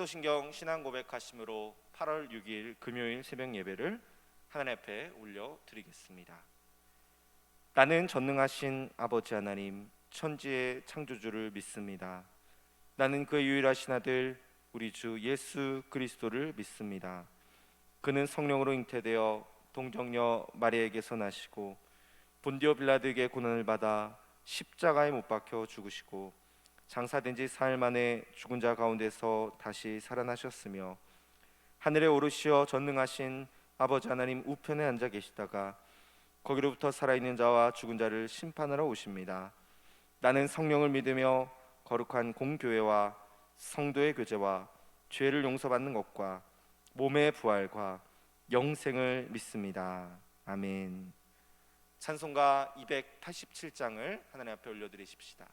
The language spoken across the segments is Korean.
사도신경 신앙 고백하심으로 8월 6일 금요일 새벽 예배를 하나님 앞에 올려드리겠습니다. 나는 전능하신 아버지 하나님 천지의 창조주를 믿습니다. 나는 그의 유일하신 아들 우리 주 예수 그리스도를 믿습니다. 그는 성령으로 잉태되어 동정녀 마리아에게서 나시고 본디오 빌라도에게 고난을 받아 십자가에 못 박혀 죽으시고 장사된 지 4일 만에 죽은 자 가운데서 다시 살아나셨으며 하늘에 오르시어 전능하신 아버지 하나님 우편에 앉아 계시다가 거기로부터 살아있는 자와 죽은 자를 심판하러 오십니다. 나는 성령을 믿으며 거룩한 공교회와 성도의 교제와 죄를 용서받는 것과 몸의 부활과 영생을 믿습니다. 아멘. 찬송가 287장을 하나님 앞에 올려드리십시다.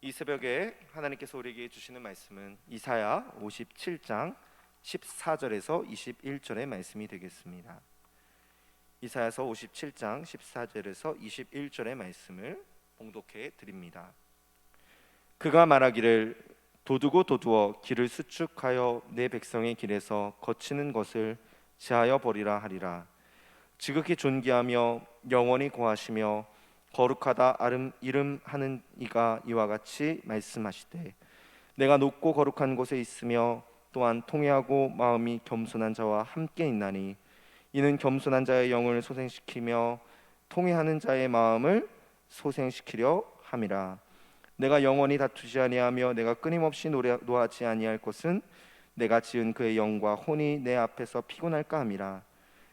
이 새벽에 하나님께서 우리에게 주시는 말씀은 이사야 57장 14절에서 21절의 말씀이 되겠습니다. 이사야서 57장 14절에서 21절의 말씀을 봉독해 드립니다. 그가 말하기를 도두고 도두어 길을 수축하여 내 백성의 길에서 거치는 것을 제하여 버리라 하리라. 지극히 존귀하며 영원히 고하시며 거룩하다 이름하는 이가 이와 같이 말씀하시되 내가 높고 거룩한 곳에 있으며 또한 통회하고 마음이 겸손한 자와 함께 있나니 이는 겸손한 자의 영을 소생시키며 통회하는 자의 마음을 소생시키려 함이라. 내가 영원히 다투지 아니하며 내가 끊임없이 노하지 아니할 것은 내가 지은 그의 영과 혼이 내 앞에서 피곤할까 함이라.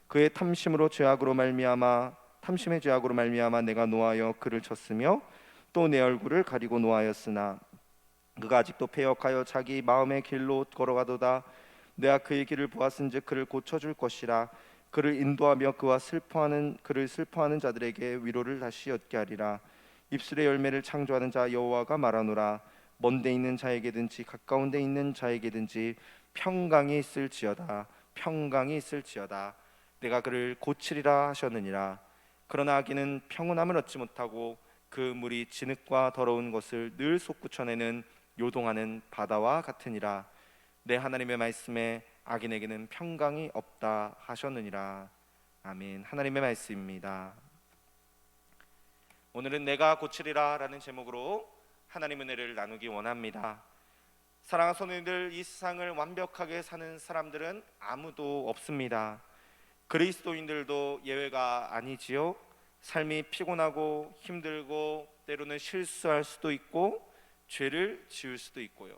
그의 탐심의 죄악으로 말미암아 내가 노하여 그를 쳤으며 또 내 얼굴을 가리고 노하였으나 그가 아직도 패역하여 자기 마음의 길로 걸어가도다. 내가 그의 길을 보았은즉 그를 고쳐줄 것이라. 그를 인도하며 그를 슬퍼하는 자들에게 위로를 다시 얻게 하리라. 입술의 열매를 창조하는 자 여호와가 말하노라. 먼데 있는 자에게든지 가까운 데 있는 자에게든지 평강이 있을지어다. 내가 그를 고치리라 하셨느니라. 그러나 악인은 평온함을 얻지 못하고 그 물이 진흙과 더러운 것을 늘 솟구쳐내는 요동하는 바다와 같으니라. 내 하나님의 말씀에 악인에게는 평강이 없다 하셨느니라. 아멘. 하나님의 말씀입니다. 오늘은 내가 고치리라 라는 제목으로 하나님 은혜를 나누기 원합니다. 사랑하는 성도님들, 이 세상을 완벽하게 사는 사람들은 아무도 없습니다. 그리스도인들도 예외가 아니지요. 삶이 피곤하고 힘들고 때로는 실수할 수도 있고 죄를 지을 수도 있고요.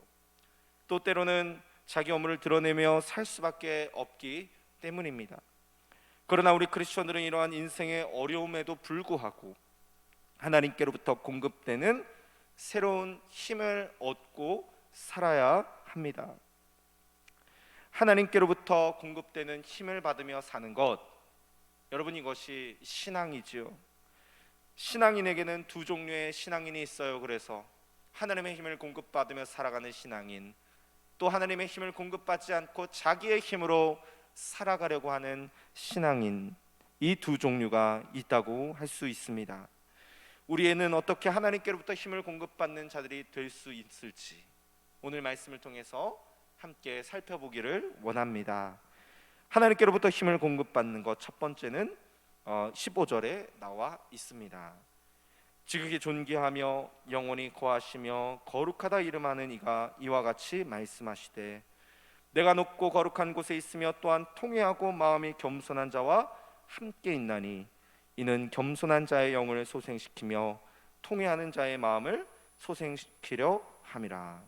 또 때로는 자기 업무를 드러내며 살 수밖에 없기 때문입니다. 그러나 우리 크리스천들은 이러한 인생의 어려움에도 불구하고 하나님께로부터 공급되는 새로운 힘을 얻고 살아야 합니다. 하나님께로부터 공급되는 힘을 받으며 사는 것, 여러분, 이것이 신앙이지요. 신앙인에게는 두 종류의 신앙인이 있어요. 그래서 하나님의 힘을 공급받으며 살아가는 신앙인, 또 하나님의 힘을 공급받지 않고 자기의 힘으로 살아가려고 하는 신앙인, 이 두 종류가 있다고 할 수 있습니다. 우리에는 어떻게 하나님께로부터 힘을 공급받는 자들이 될 수 있을지 오늘 말씀을 통해서 함께 살펴보기를 원합니다. 하나님께로부터 힘을 공급받는 것, 첫 번째는 15절에 나와 있습니다. 지극히 존귀하며 영원히 거하시며 거룩하다 이름하는 이가 이와 같이 말씀하시되 내가 높고 거룩한 곳에 있으며 또한 통회하고 마음이 겸손한 자와 함께 있나니 이는 겸손한 자의 영을 소생시키며 통회하는 자의 마음을 소생시키려 함이라.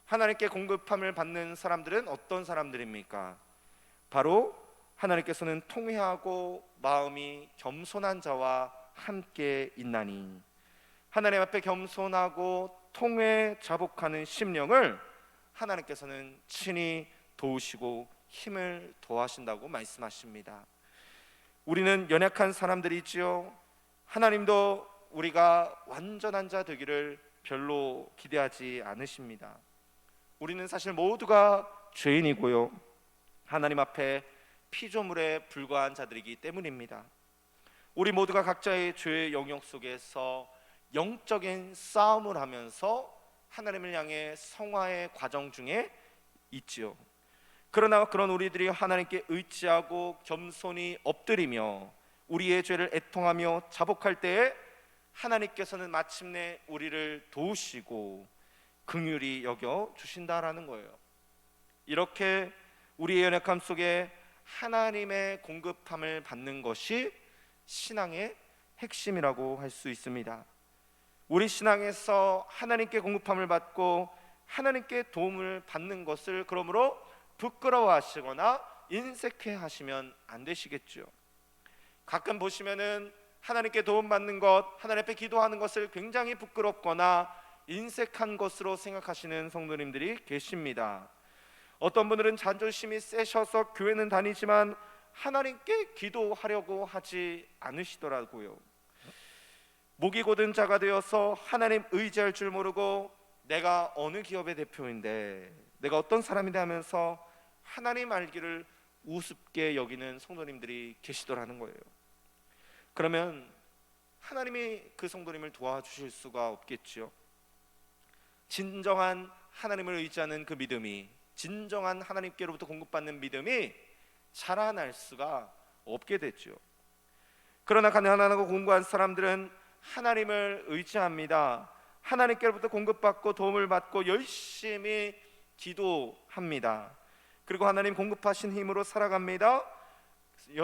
하나님께 공급함을 받는 사람들은 어떤 사람들입니까? 바로 하나님께서는 통회하고 마음이 겸손한 자와 함께 있나니, 하나님 앞에 겸손하고 통회 자복하는 심령을 하나님께서는 친히 도우시고 힘을 더하신다고 말씀하십니다. 우리는 연약한 사람들이지요. 하나님도 우리가 완전한 자 되기를 별로 기대하지 않으십니다. 우리는 사실 모두가 죄인이고요, 하나님 앞에 피조물에 불과한 자들이기 때문입니다. 우리 모두가 각자의 죄의 영역 속에서 영적인 싸움을 하면서 하나님을 향해 성화의 과정 중에 있지요. 그러나 그런 우리들이 하나님께 의지하고 겸손히 엎드리며 우리의 죄를 애통하며 자복할 때에 하나님께서는 마침내 우리를 도우시고 긍휼히 여겨 주신다라는 거예요. 이렇게 우리의 연약함 속에 하나님의 공급함을 받는 것이 신앙의 핵심이라고 할 수 있습니다. 우리 신앙에서 하나님께 공급함을 받고 하나님께 도움을 받는 것을 그러므로 부끄러워하시거나 인색해하시면 안 되시겠죠. 가끔 보시면은 하나님께 도움받는 것, 하나님 앞에 기도하는 것을 굉장히 부끄럽거나 인색한 것으로 생각하시는 성도님들이 계십니다. 어떤 분들은 자존심이 세셔서 교회는 다니지만 하나님께 기도하려고 하지 않으시더라고요. 목이 곧은 자가 되어서 하나님 의지할 줄 모르고 내가 어느 기업의 대표인데 내가 어떤 사람이다 하면서 하나님 알기를 우습게 여기는 성도님들이 계시더라는 거예요. 그러면 하나님이 그 성도님을 도와주실 수가 없겠지요. 진정한 하나님을 의지하는 그 믿음이, 진정한 하나님께로부터 공급받는 믿음이 자라날 수가 없게 됐죠. 그러나 가난하고 공부한 사람들은 하나님을 의지합니다. 하나님께로부터 공급받고 도움을 받고 열심히 기도합니다. 그리고 하나님 공급하신 힘으로 살아갑니다.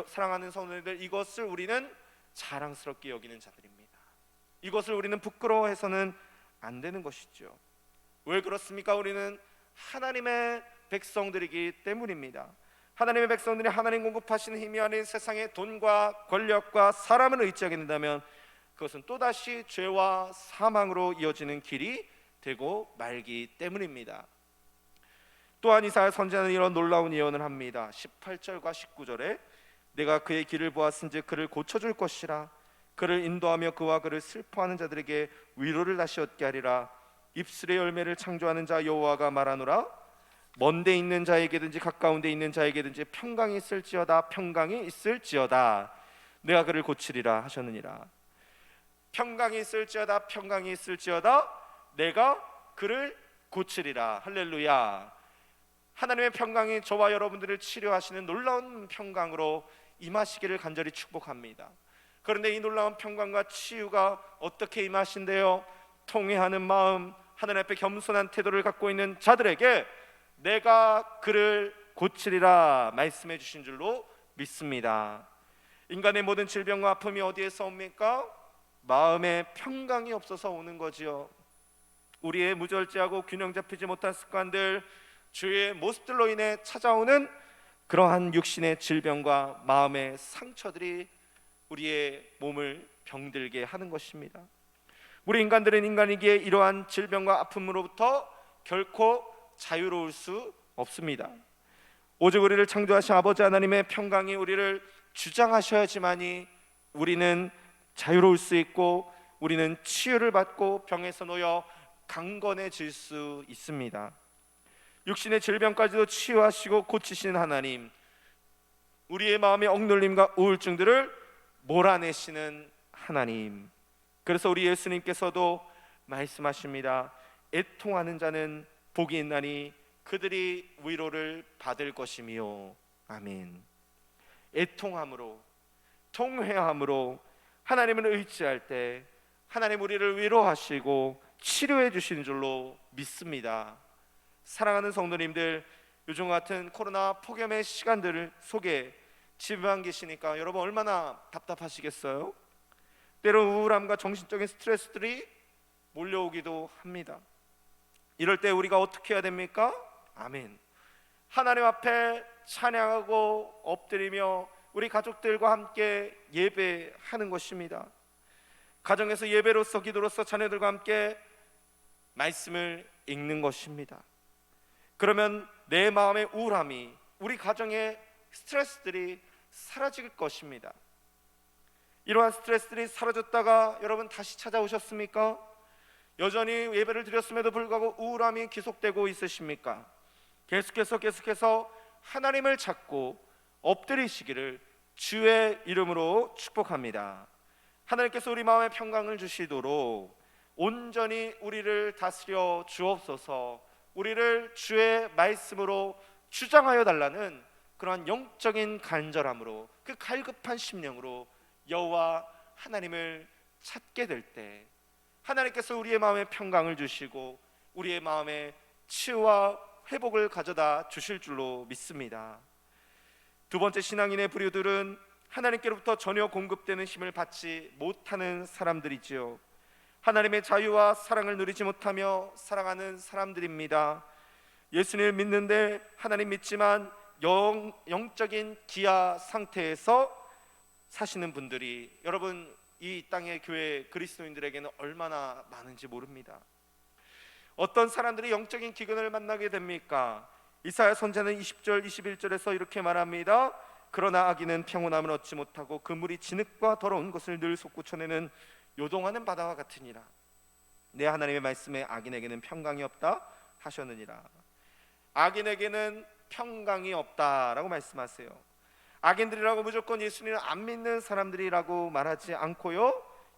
사랑하는 성도님들, 이것을 우리는 자랑스럽게 여기는 자들입니다. 이것을 우리는 부끄러워해서는 안 되는 것이죠. 왜 그렇습니까? 우리는 하나님의 백성들이기 때문입니다. 하나님의 백성들이 하나님 공급하시는 힘이 아닌 세상의 돈과 권력과 사람을 의지하게 된다면 그것은 또다시 죄와 사망으로 이어지는 길이 되고 말기 때문입니다. 또한 이사야 선지자는 이런 놀라운 예언을 합니다. 18절과 19절에 내가 그의 길을 보았은즉 그를 고쳐줄 것이라. 그를 인도하며 그와 그를 슬퍼하는 자들에게 위로를 다시 얻게 하리라. 입술의 열매를 창조하는 자 여호와가 말하노라. 먼데 있는 자에게든지 가까운 데 있는 자에게든지 평강이 있을지어다. 평강이 있을지어다. 내가 그를 고치리라 하셨느니라. 평강이 있을지어다. 평강이 있을지어다. 내가 그를 고치리라. 할렐루야. 하나님의 평강이 저와 여러분들을 치료하시는 놀라운 평강으로 임하시기를 간절히 축복합니다. 그런데 이 놀라운 평강과 치유가 어떻게 임하신대요? 통회하는 마음, 하늘 앞에 겸손한 태도를 갖고 있는 자들에게 내가 그를 고치리라 말씀해 주신 줄로 믿습니다. 인간의 모든 질병과 아픔이 어디에서 옵니까? 마음의 평강이 없어서 오는 거지요. 우리의 무절제하고 균형 잡히지 못한 습관들, 주의 모습들로 인해 찾아오는 그러한 육신의 질병과 마음의 상처들이 우리의 몸을 병들게 하는 것입니다. 우리 인간들은 인간이기에 이러한 질병과 아픔으로부터 결코 자유로울 수 없습니다. 오직 우리를 창조하신 아버지 하나님의 평강이 우리를 주장하셔야지만이 우리는 자유로울 수 있고 우리는 치유를 받고 병에서 놓여 강건해질 수 있습니다. 육신의 질병까지도 치유하시고 고치시는 하나님, 우리의 마음의 억눌림과 우울증들을 몰아내시는 하나님, 그래서 우리 예수님께서도 말씀하십니다. 애통하는 자는 복이 있나니 그들이 위로를 받을 것이며. 아멘. 애통함으로, 통회함으로 하나님을 의지할 때 하나님 우리를 위로하시고 치료해 주시는 줄로 믿습니다. 사랑하는 성도님들, 요즘 같은 코로나 폭염의 시간들 속에 집에만 계시니까 여러분 얼마나 답답하시겠어요? 때로 우울함과 정신적인 스트레스들이 몰려오기도 합니다. 이럴 때 우리가 어떻게 해야 됩니까? 아멘. 하나님 앞에 찬양하고 엎드리며 우리 가족들과 함께 예배하는 것입니다. 가정에서 예배로서 기도로서 자녀들과 함께 말씀을 읽는 것입니다. 그러면 내 마음의 우울함이, 우리 가정의 스트레스들이 사라질 것입니다. 이러한 스트레스들이 사라졌다가 여러분 다시 찾아오셨습니까? 여전히 예배를 드렸음에도 불구하고 우울함이 계속되고 있으십니까? 계속해서 하나님을 찾고 엎드리시기를 주의 이름으로 축복합니다. 하나님께서 우리 마음에 평강을 주시도록 온전히 우리를 다스려 주옵소서. 우리를 주의 말씀으로 주장하여 달라는 그러한 영적인 간절함으로, 그 갈급한 심령으로 여호와 하나님을 찾게 될 때 하나님께서 우리의 마음에 평강을 주시고 우리의 마음에 치유와 회복을 가져다 주실 줄로 믿습니다. 두 번째, 신앙인의 부류들은 하나님께로부터 전혀 공급되는 힘을 받지 못하는 사람들이지요. 하나님의 자유와 사랑을 누리지 못하며 살아가는 사람들입니다. 예수님을 믿는데, 하나님 믿지만 영적인 기아 상태에서 사시는 분들이 여러분 이 땅의 교회 그리스도인들에게는 얼마나 많은지 모릅니다. 어떤 사람들이 영적인 기근을 만나게 됩니까? 이사야 선지자는 20절 21절에서 이렇게 말합니다. 그러나 악인은 평온함을 얻지 못하고 그 물이 진흙과 더러운 것을 늘 솟구쳐내는 요동하는 바다와 같으니라. 내 하나님의 말씀에 악인에게는 평강이 없다 하셨느니라. 악인에게는 평강이 없다라고 말씀하세요. 악인들이라고 무조건 예수님을 안 믿는 사람들이라고 말하지 않고요,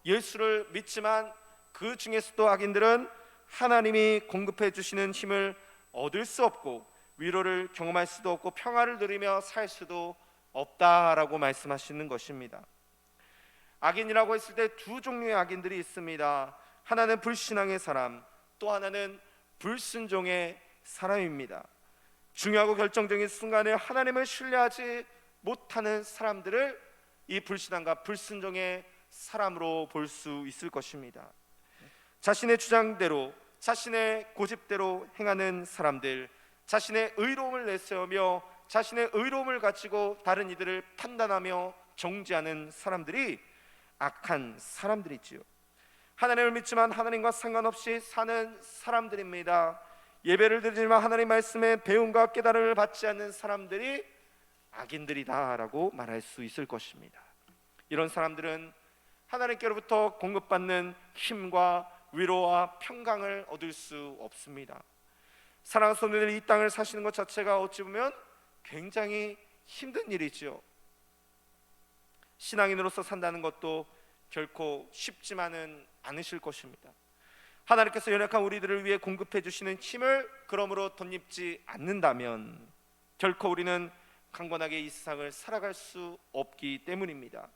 예수를 믿지만 그 중에서도 악인들은 하나님이 공급해 주시는 힘을 얻을 수 없고 위로를 경험할 수도 없고 평화를 누리며 살 수도 없다라고 말씀하시는 것입니다. 악인이라고 했을 때 두 종류의 악인들이 있습니다. 하나는 불신앙의 사람, 또 하나는 불순종의 사람입니다. 중요하고 결정적인 순간에 하나님을 신뢰하지 못하는 사람들을 이 불신앙과 불순종의 사람으로 볼 수 있을 것입니다. 자신의 주장대로, 자신의 고집대로 행하는 사람들, 자신의 의로움을 내세우며 자신의 의로움을 가지고 다른 이들을 판단하며 정죄하는 사람들이 악한 사람들이지요. 하나님을 믿지만 하나님과 상관없이 사는 사람들입니다. 예배를 드리지만 하나님 말씀에 배움과 깨달음을 받지 않는 사람들이 악인들이다라고 말할 수 있을 것입니다. 이런 사람들은 하나님께로부터 공급받는 힘과 위로와 평강을 얻을 수 없습니다. 사랑하는 성도들, 이 땅을 사시는 것 자체가 어찌 보면 굉장히 힘든 일이지요. 신앙인으로서 산다는 것도 결코 쉽지만은 않으실 것입니다. 하나님께서 연약한 우리들을 위해 공급해 주시는 힘을 그러므로 덧입지 않는다면 결코 우리는 강건하게 이 세상을 살아갈 수 없기 때문입니다.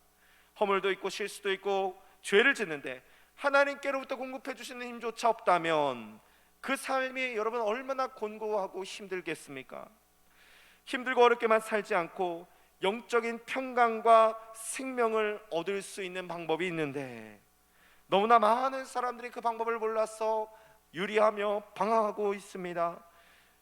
허물도 있고 실수도 있고 죄를 짓는데 하나님께로부터 공급해 주시는 힘조차 없다면 그 삶이 여러분 얼마나 곤고하고 힘들겠습니까? 힘들고 어렵게만 살지 않고 영적인 평강과 생명을 얻을 수 있는 방법이 있는데 너무나 많은 사람들이 그 방법을 몰라서 유리하며 방황하고 있습니다.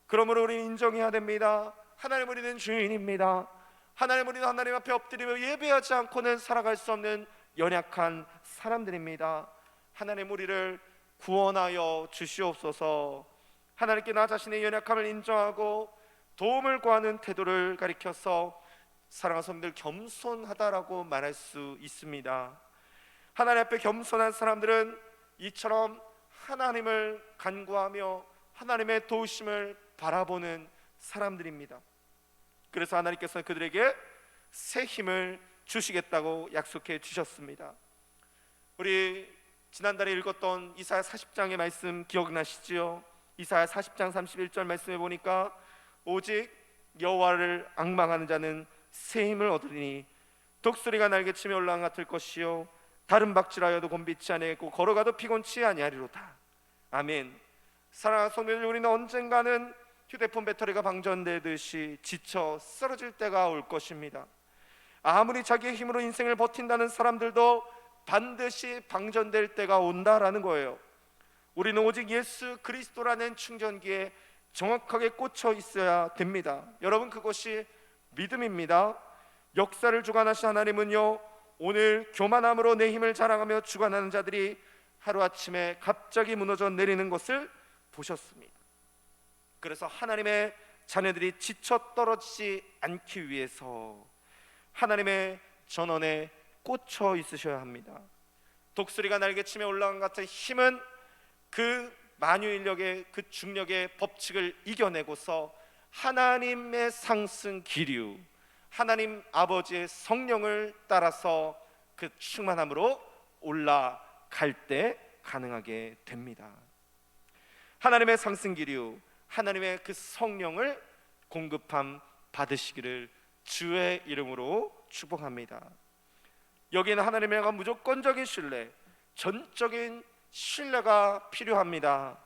그러므로 우리는 인정해야 됩니다. 하나님, 우리는 주인입니다. 하나님, 우리는 하나님 앞에 엎드리며 예배하지 않고는 살아갈 수 없는 연약한 사람들입니다. 하나님, 우리를 구원하여 주시옵소서. 하나님께 나 자신의 연약함을 인정하고 도움을 구하는 태도를 가리켜서 사랑하는 성도들, 겸손하다라고 말할 수 있습니다. 하나님 앞에 겸손한 사람들은 이처럼 하나님을 간구하며 하나님의 도우심을 바라보는 사람들입니다. 그래서 하나님께서는 그들에게 새 힘을 주시겠다고 약속해 주셨습니다. 우리 지난달에 읽었던 이사야 40장의 말씀 기억나시지요? 이사야 40장 31절 말씀에 보니까 오직 여호와를 앙망하는 자는 새 힘을 얻으리니 독수리가 날개치며 올라간 같을 것이요 다른 박질하여도 곤비치 아니하고 걸어가도 피곤치 아니하리로다. 아멘. 사랑하는 성도들, 우리는 언젠가는 휴대폰 배터리가 방전되듯이 지쳐 쓰러질 때가 올 것입니다. 아무리 자기의 힘으로 인생을 버틴다는 사람들도 반드시 방전될 때가 온다라는 거예요. 우리는 오직 예수 그리스도라는 충전기에 정확하게 꽂혀 있어야 됩니다. 여러분, 그것이 믿음입니다. 역사를 주관하신 하나님은요, 오늘 교만함으로 내 힘을 자랑하며 주관하는 자들이 하루아침에 갑자기 무너져 내리는 것을 보셨습니다. 그래서 하나님의 자녀들이 지쳐 떨어지지 않기 위해서 하나님의 전원에 꽂혀 있으셔야 합니다. 독수리가 날개치며 올라간 같은 힘은 그 만유인력의 그 중력의 법칙을 이겨내고서 하나님의 상승 기류, 하나님 아버지의 성령을 따라서 그 충만함으로 올라갈 때 가능하게 됩니다. 하나님의 상승 기류, 하나님의 그 성령을 공급함 받으시기를 주의 이름으로 축복합니다. 여기는 하나님에 대한 무조건적인 신뢰, 전적인 신뢰가 필요합니다.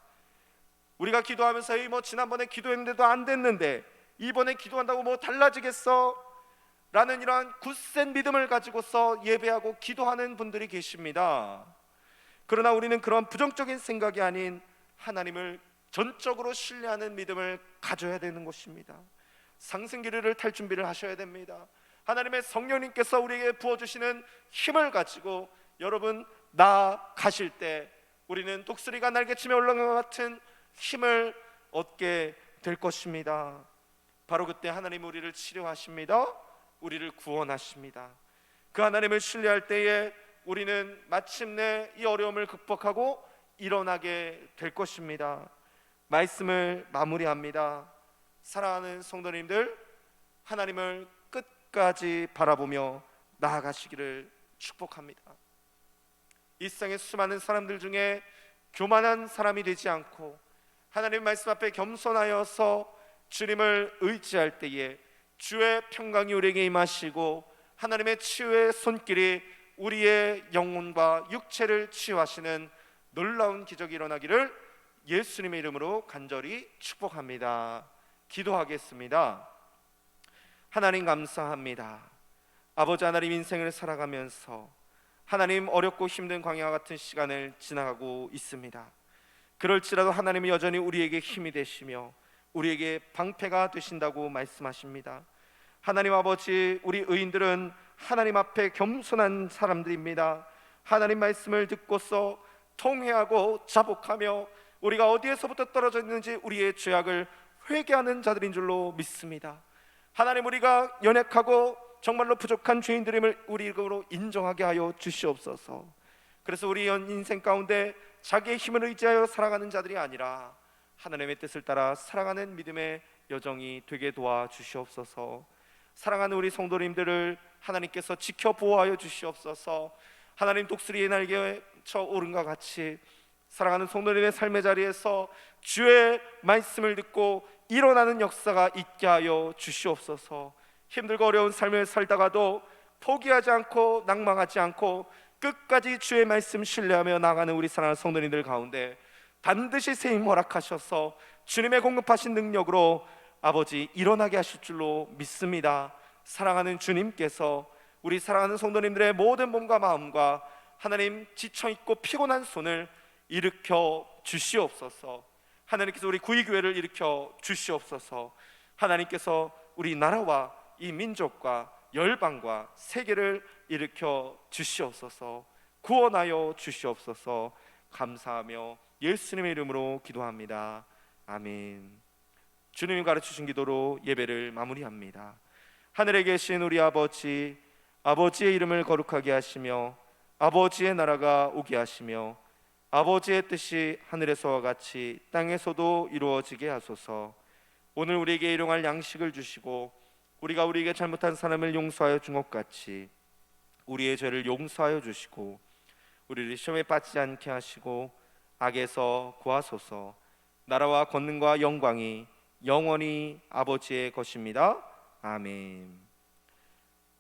우리가 기도하면서 지난번에 기도했는데도 안 됐는데 이번에 기도한다고 뭐 달라지겠어? 라는 이러한 굳센 믿음을 가지고서 예배하고 기도하는 분들이 계십니다. 그러나 우리는 그런 부정적인 생각이 아닌 하나님을 전적으로 신뢰하는 믿음을 가져야 되는 것입니다. 상승기류를 탈 준비를 하셔야 됩니다. 하나님의 성령님께서 우리에게 부어주시는 힘을 가지고 여러분 나아가실 때 우리는 독수리가 날개치며 올라간 것 같은 힘을 얻게 될 것입니다. 바로 그때 하나님 우리를 치료하십니다. 우리를 구원하십니다. 그 하나님을 신뢰할 때에 우리는 마침내 이 어려움을 극복하고 일어나게 될 것입니다. 말씀을 마무리합니다. 사랑하는 성도님들, 하나님을 끝까지 바라보며 나아가시기를 축복합니다. 이 세상의 수많은 사람들 중에 교만한 사람이 되지 않고 하나님 말씀 앞에 겸손하여서 주님을 의지할 때에 주의 평강이 우리에게 임하시고 하나님의 치유의 손길이 우리의 영혼과 육체를 치유하시는 놀라운 기적이 일어나기를 예수님의 이름으로 간절히 축복합니다. 기도하겠습니다. 하나님 감사합니다. 아버지 하나님, 인생을 살아가면서 하나님 어렵고 힘든 광야와 같은 시간을 지나가고 있습니다. 그럴지라도 하나님이 여전히 우리에게 힘이 되시며 우리에게 방패가 되신다고 말씀하십니다. 하나님 아버지, 우리 의인들은 하나님 앞에 겸손한 사람들입니다. 하나님 말씀을 듣고서 통회하고 자복하며 우리가 어디에서부터 떨어져 있는지 우리의 죄악을 회개하는 자들인 줄로 믿습니다. 하나님, 우리가 연약하고 정말로 부족한 죄인들임을 우리로 인정하게 하여 주시옵소서. 그래서 우리 인생 가운데 자기의 힘을 의지하여 살아가는 자들이 아니라 하나님의 뜻을 따라 살아가는 믿음의 여정이 되게 도와주시옵소서. 사랑하는 우리 성도님들을 하나님께서 지켜 보호하여 주시옵소서. 하나님, 독수리의 날개에 쳐 오른 것 같이 사랑하는 성도님의 삶의 자리에서 주의 말씀을 듣고 일어나는 역사가 있게 하여 주시옵소서. 힘들고 어려운 삶을 살다가도 포기하지 않고 낭망하지 않고 끝까지 주의 말씀 신뢰하며 나가는 우리 사랑하는 성도님들 가운데 반드시 새 힘 허락하셔서 주님의 공급하신 능력으로 아버지 일어나게 하실 줄로 믿습니다. 사랑하는 주님께서 우리 사랑하는 성도님들의 모든 몸과 마음과 하나님 지쳐있고 피곤한 손을 일으켜 주시옵소서. 하나님께서 우리 구의교회를 일으켜 주시옵소서. 하나님께서 우리 나라와 이 민족과 열방과 세계를 일으켜 주시옵소서. 구원하여 주시옵소서. 감사하며 예수님의 이름으로 기도합니다. 아멘. 주님이 가르치신 기도로 예배를 마무리합니다. 하늘에 계신 우리 아버지, 아버지의 이름을 거룩하게 하시며 아버지의 나라가 오게 하시며 아버지의 뜻이 하늘에서와 같이 땅에서도 이루어지게 하소서. 오늘 우리에게 일용할 양식을 주시고 우리가 우리에게 잘못한 사람을 용서하여 준 것 같이 우리의 죄를 용서하여 주시고 우리를 시험에 빠지지 않게 하시고 악에서 구하소서. 나라와 권능과 영광이 영원히 아버지의 것입니다. 아멘.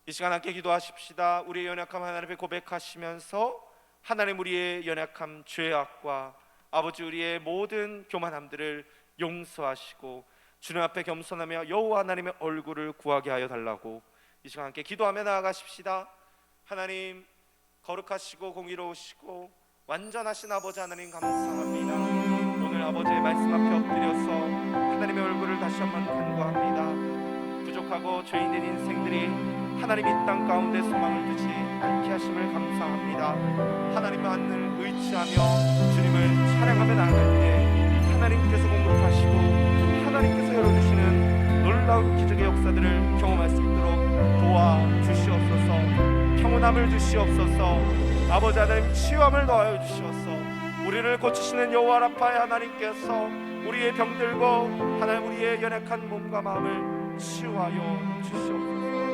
이 시간 함께 기도하십시다. 우리의 연약함 하나님 앞에 고백하시면서 하나님 우리의 연약함, 죄악과 아버지 우리의 모든 교만함들을 용서하시고 주님 앞에 겸손하며 여호와 하나님의 얼굴을 구하게 하여 달라고 이 시간 함께 기도하며 나아가십시다. 하나님 거룩하시고 공의로우시고 완전하신 아버지 하나님 감사합니다. 오늘 아버지의 말씀 앞에 엎드려서 하나님의 얼굴을 다시 한번 간구합니다. 부족하고 죄인된 인생들이 하나님 이 땅 가운데 소망을 두지 않게 하심을 감사합니다. 하나님만을 의지하며 주님을 찬양하며 나아갈 때 하나님께서 공급하시고 하나님께서 열어주시는 놀라운 기적의 역사들을 경험할 수 있도록 도와주시옵소서. 평온함을 주시옵소서. 아버지 하나님 치유함을 더하여 주시옵소서. 우리를 고치시는 여호와 라파의 하나님께서 우리의 병들고 하나님 우리의 연약한 몸과 마음을 치유하여 주시옵소서.